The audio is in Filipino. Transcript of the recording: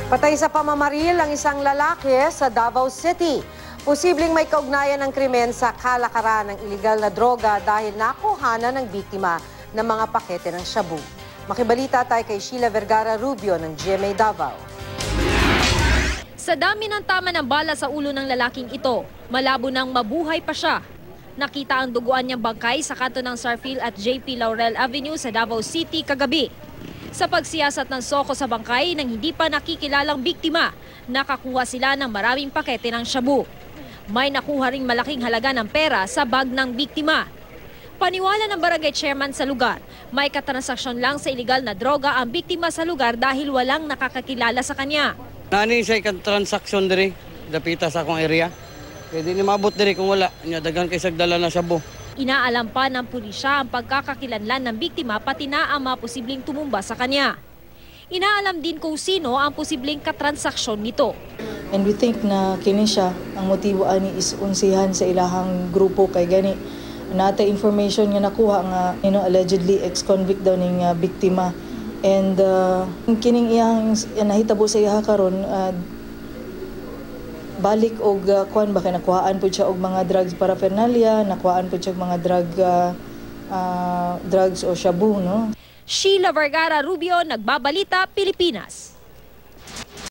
Patay sa pamamaril ang isang lalaki sa Davao City. Posibleng may kaugnayan ng krimen sa kalakaran ng iligal na droga dahil nakuhanan ng biktima ng mga pakete ng shabu. Makibalita tayo kay Sheila Vergara Rubio ng GMA Davao. Sa dami ng tama ng bala sa ulo ng lalaking ito, malabo nang mabuhay pa siya. Nakita ang duguan niyang bangkay sa kanto ng Sarfield at JP Laurel Avenue sa Davao City kagabi. Sa pagsiyasat ng soko sa bangkay ng hindi pa nakikilalang biktima, nakakuha sila ng maraming pakete ng shabu. May nakuha ring malaking halaga ng pera sa bag ng biktima. Paniwala ng barangay chairman sa lugar, may katransaksyon lang sa iligal na droga ang biktima sa lugar dahil walang nakakakilala sa kanya. Nani sa ikan transaksyon diri, dapita sa akong area. Pwede ni mabot diri kung wala, nya daghan kay sagdala na shabu. Inaalam pa ng pulisya ang pagkakakilanlan ng biktima pati na ang mga posibleng tumumba sa kanya. Inaalam din kung sino ang posibleng katransaksyon nito. And we think na kini siya, ang motibo ani is unsihan sa ilahang grupo kay gani. Nata information nga nakuha nga allegedly ex-convict daw ning biktima. And kining iyang nahitabo sa iya karon balik og kuan ba kay nakuhaan pud siya og mga drugs paraphernalia, nakuhaan pud siya og mga drugs o shabu, no. Sheila Vergara Rubio, Nagbabalita, Pilipinas.